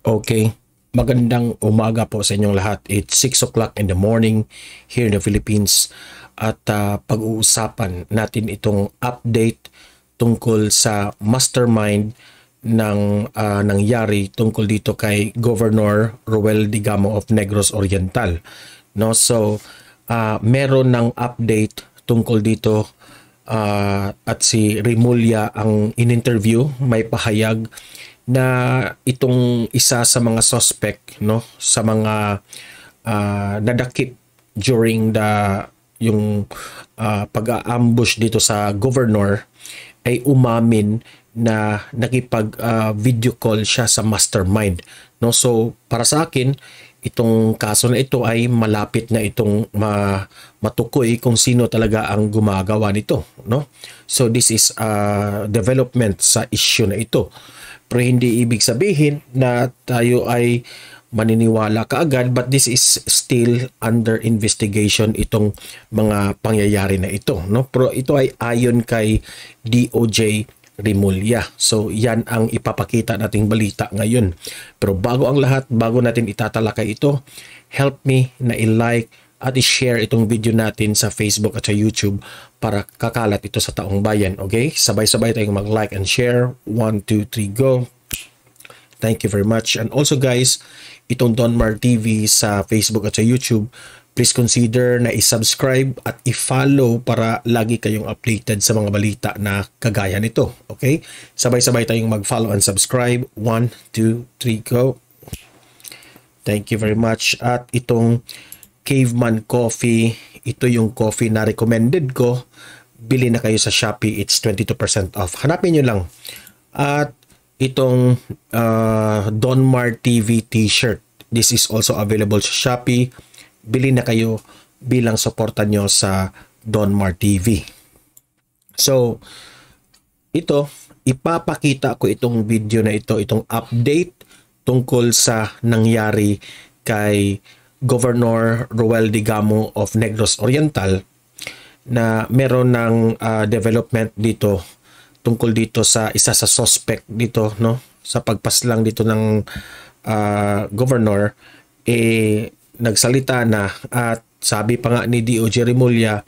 Okay, magandang umaga po sa inyong lahat. It's 6 o'clock in the morning here in the Philippines at pag-uusapan natin itong update tungkol sa mastermind ng nangyari tungkol dito kay Governor Roel Digamo of Negros Oriental. No, so meron ng update tungkol dito at si Remulla ang in-interview, may pahayag na itong isa sa mga suspect, no, sa mga nadakip during yung pag-aambush dito sa governor ay umamin na nakipag video call siya sa mastermind, no. So para sa akin, itong kaso na ito ay malapit na itong matukoy kung sino talaga ang gumagawa nito, no. So this is development sa issue na ito. Pero hindi ibig sabihin na tayo ay maniniwala kaagad, but this is still under investigation itong mga pangyayari na ito, no. Pero ito ay ayon kay DOJ Remulla. So yan ang ipapakita nating balita ngayon. Pero bago ang lahat, bago natin itatalakay ito, help me na i-like at i-share itong video natin sa Facebook at sa YouTube para kakalat ito sa taong bayan. Okay? Sabay-sabay tayong mag-like and share. 1, 2, 3, go! Thank you very much. And also guys, itong Donmar TV sa Facebook at sa YouTube, please consider na i-subscribe at i-follow para lagi kayong updated sa mga balita na kagaya nito. Okay? Sabay-sabay tayong mag-follow and subscribe. 1, 2, 3, go! Thank you very much. At itong Caveman Coffee, ito yung coffee na recommended ko. Bili na kayo sa Shopee, it's 22% off. Hanapin nyo lang. At itong Donmar TV t-shirt, this is also available sa Shopee. Bili na kayo bilang suporta nyo sa Donmar TV. So, ito, ipapakita ko itong video na ito, itong update tungkol sa nangyari kay Governor Roel Digamo of Negros Oriental, na meron ng development dito tungkol dito sa isa sa suspect dito, no, sa pagpaslang dito ng governor, nagsalita na at sabi pa nga ni DOJ Remulla,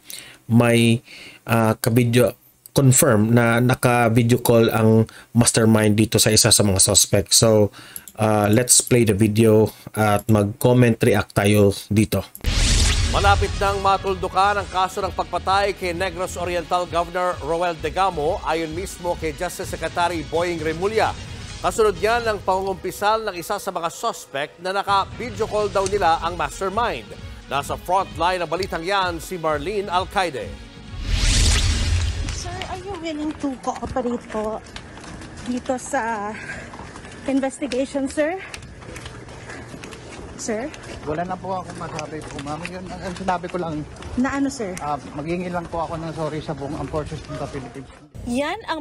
may ka-video confirm na naka-video call ang mastermind dito sa isa sa mga suspect. So let's play the video at mag-comment, react tayo dito. Malapit nang matuldukan ang kaso ng pagpatay kay Negros Oriental Governor Roel Digamo ayon mismo kay Justice Secretary Boying Remulla. Kasunod yan ng pangungumpisal ng isa sa mga suspect na naka-video call daw nila ang mastermind. Nasa frontline ng balitang yan si Marlene Alcaide. Sir, are you willing to cooperate po dito sa investigation, sir? Sir? Wala na po ako masabi po, ma'am. Yun, ang sinabi ko lang, Na ano, sir? maghingi lang po ako ng sorry sa buong Armed Forces ng the Philippines. Yan ang...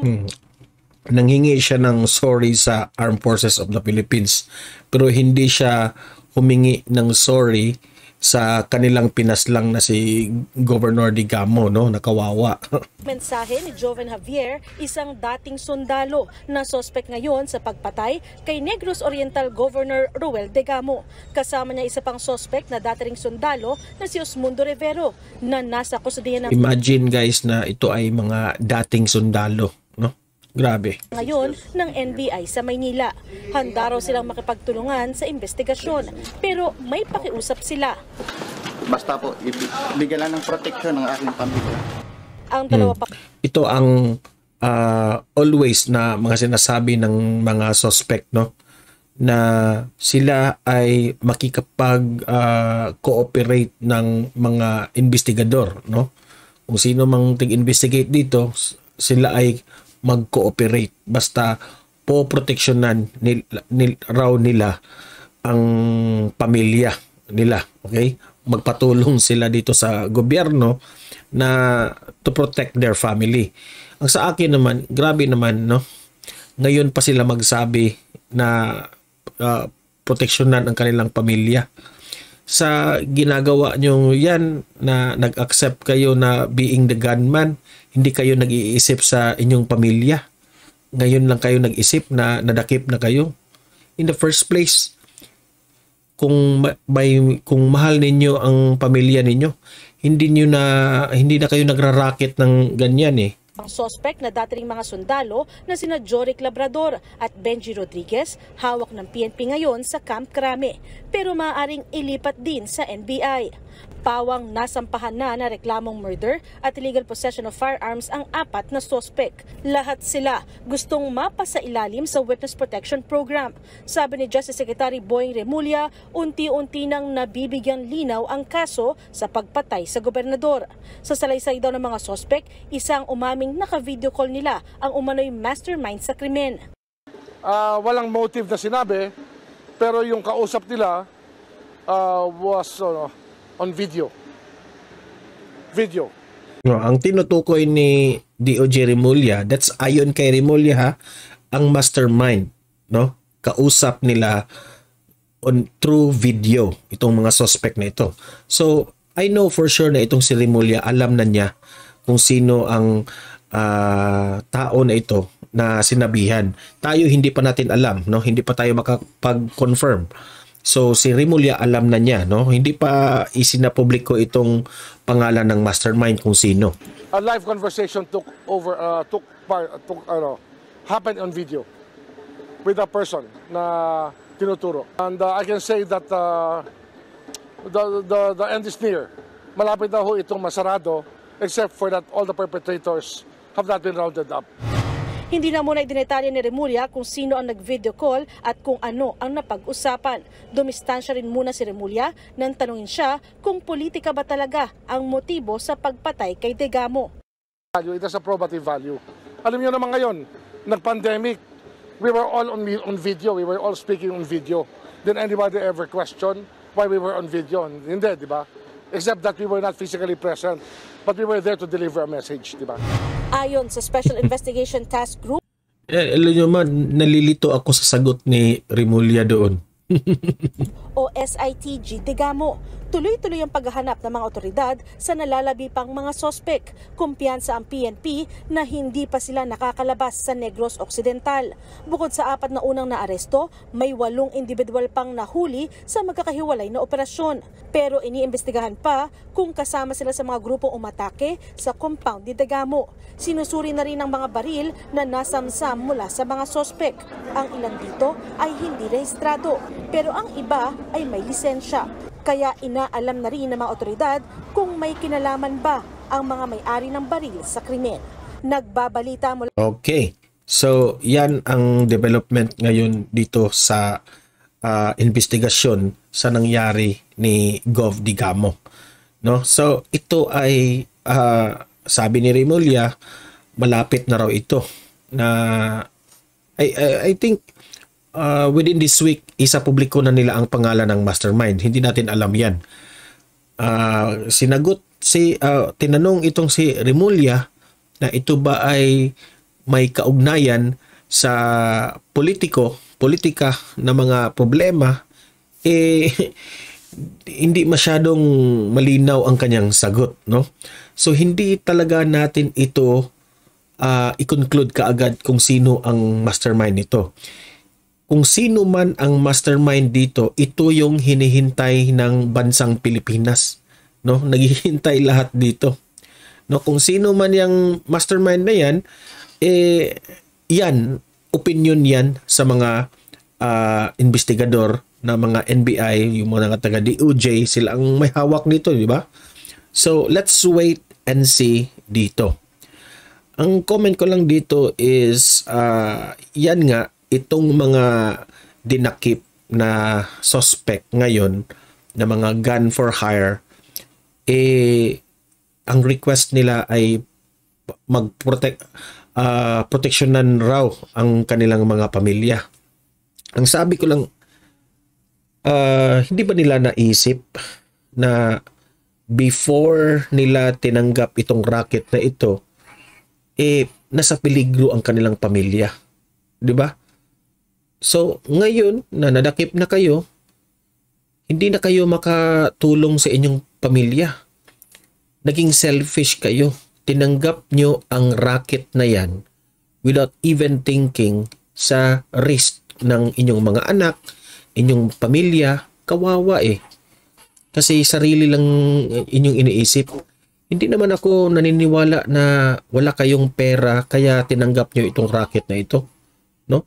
Nanghingi siya ng sorry sa Armed Forces of the Philippines, pero hindi siya humingi ng sorry sa kanilang pinaslang na si Governor Digamo, no, nakawawa. Mensahe ni Joven Javier, isang dating sundalo na sospek ngayon sa pagpatay kay Negros Oriental Governor Roel Digamo. Kasama niya isa pang sospek na dating sundalo na si Osmundo Rivero na nasa kusodiya ng... Imagine guys na ito ay mga dating sundalo, no? Grabe. Ngayon ng NBI sa Maynila. Handa raw silang makipagtulungan sa investigasyon pero may pakiusap sila. Basta po, bigyan lang ng protection ng aking pamilya. Ang dalawa pa... Ito ang always na mga sinasabi ng mga suspect, no, na sila ay makikapag cooperate ng mga investigador, no. Kung sino mang tig-investigate dito, sila ay mag-cooperate basta po-proteksyonan raw nila ang pamilya nila. Okay? Magpatulong sila dito sa gobyerno na to protect their family. Ang sa akin naman, grabe naman, no? Ngayon pa sila magsabi na proteksyonan ang kanilang pamilya. Sa ginagawa nyo yan na nag-accept kayo na being the gunman, hindi kayo nag-iisip sa inyong pamilya. Ngayon lang kayo nag-isip na nadakip na kayo. in the first place? Kung kung mahal ninyo ang pamilya ninyo, hindi na kayo nagraraket ng ganyan eh. Ang sospek na dating mga sundalo na sina Joric Labrador at Benji Rodriguez hawak ng PNP ngayon sa Camp Crame pero maaaring ilipat din sa NBI. Pawang nasampahan na reklamong murder at illegal possession of firearms ang 4 na sospek. Lahat sila gustong mapasailalim sa Witness Protection Program. Sabi ni Justice Secretary Boying Remulla, unti-unti nang nabibigyan linaw ang kaso sa pagpatay sa gobernador. Sa salaysay daw ng mga sospek, isang umaming naka-video call nila ang umano'y mastermind sa krimen. Walang motive na sinabi, pero yung kausap nila was on video. No, ang tinutukoy ni DOJ Remulla, that's ayon kay Remulla ha, ang mastermind, no? Kausap nila through video itong mga suspect na ito. So, I know for sure na itong si Remulla, alam na niya kung sino ang tao na ito na sinabihan. Tayo hindi pa natin alam, no? Hindi pa tayo makapag-confirm. So si Remulla alam na niya, no? Hindi pa isinapubliko itong pangalan ng mastermind kung sino. A live conversation happened on video with a person na tinuturo. And I can say that the end is near. Malapit na ho itong masarado, except for that all the perpetrators have not been rounded up. Hindi na muna idinetalya ni Remulla kung sino ang nag-video call at kung ano ang napag-usapan. Dumistansya rin muna si Remulla nang tanungin siya kung politika ba talaga ang motibo sa pagpatay kay Degamo. It has a probative value. Alam niyo naman ngayon, nag-pandemic, we were all on video, we were all speaking on video. Did anybody ever question why we were on video? Hindi, di ba? Except that we were not physically present, but we were there to deliver a message, di ba? Ayon sa Special Investigation Task Group, alam nyo man, nalilito ako sa sagot ni Remulla doon. o SITG Degamo. Tuloy-tuloy ang paghahanap ng mga otoridad sa nalalabi pang mga sospek. Kumpiyansa ang PNP na hindi pa sila nakakalabas sa Negros Occidental. Bukod sa 4 na unang naaresto, may 8 individual pang nahuli sa magkakahiwalay na operasyon. Pero iniimbestigahan pa kung kasama sila sa mga grupong umatake sa compound ni Degamo. Sinusuri na rin ang mga baril na nasamsam mula sa mga sospek. Ang ilan dito ay hindi rehistrado, pero ang iba ay may lisensya. Kaya inaalam na rin ng mga otoridad kung may kinalaman ba ang mga may-ari ng baril sa krimen. Nagbabalita mula... Okay. So, yan ang development ngayon dito sa investigasyon sa nangyari ni Gov. Degamo. No? So, ito ay sabi ni Remulla, malapit na raw ito na I think within this week, isa-publiko na nila ang pangalan ng mastermind. Hindi natin alam yan. Tinanong itong si Remulla na ito ba ay may kaugnayan sa politika na mga problema, hindi masyadong malinaw ang kanyang sagot, no? So hindi talaga natin ito i-conclude kaagad kung sino ang mastermind nito. Kung sino man ang mastermind dito, ito yung hinihintay ng bansang Pilipinas, no? Naghihintay lahat dito. No, kung sino man yung mastermind na yan, yan, opinion yan sa mga investigador na mga NBI, yung mga taga DOJ, sila ang may hawak nito, di ba? So, let's wait and see dito. Ang comment ko lang dito is, yan nga, itong mga dinakip na suspect ngayon, na mga gun for hire, ang request nila ay proteksyonan raw ang kanilang mga pamilya. Ang sabi ko lang, hindi ba nila naisip na before nila tinanggap itong racket na ito, nasa peligro ang kanilang pamilya. Di ba? So, ngayon na nadakip na kayo, hindi na kayo makatulong sa inyong pamilya. Naging selfish kayo. Tinanggap nyo ang racket na yan without even thinking sa risk ng inyong mga anak, inyong pamilya, kawawa eh. Kasi sarili lang inyong iniisip. Hindi naman ako naniniwala na wala kayong pera kaya tinanggap nyo itong racket na ito. No?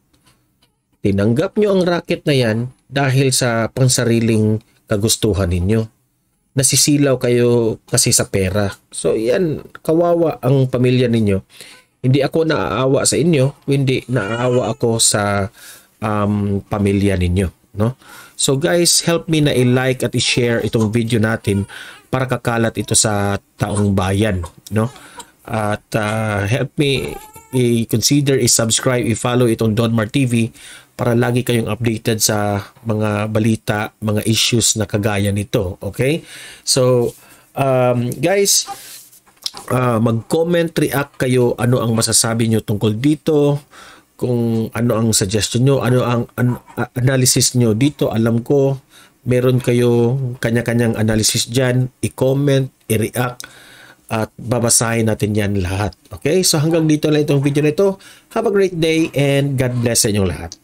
Tinanggap nyo ang racket na yan dahil sa pansariling kagustuhan ninyo. Nasisilaw kayo kasi sa pera. So yan, kawawa ang pamilya ninyo. Hindi ako naaawa sa inyo, hindi naaawa ako sa pamilya ninyo. No? So guys, help me na i-like at i-share itong video natin para kakalat ito sa taong bayan, no? At help me i-consider, i-subscribe, i-follow itong Donmar TV para lagi kayong updated sa mga balita, mga issues na kagaya nito, okay? So, guys, mag-comment, react kayo, ano ang masasabi nyo tungkol dito, kung ano ang suggestion nyo, ano ang analysis nyo dito. Alam ko, meron kayo kanya-kanyang analysis dyan, i-comment, i-react, at babasahin natin yan lahat. Okay? So hanggang dito lang itong video na ito. Have a great day and God bless sa inyong lahat.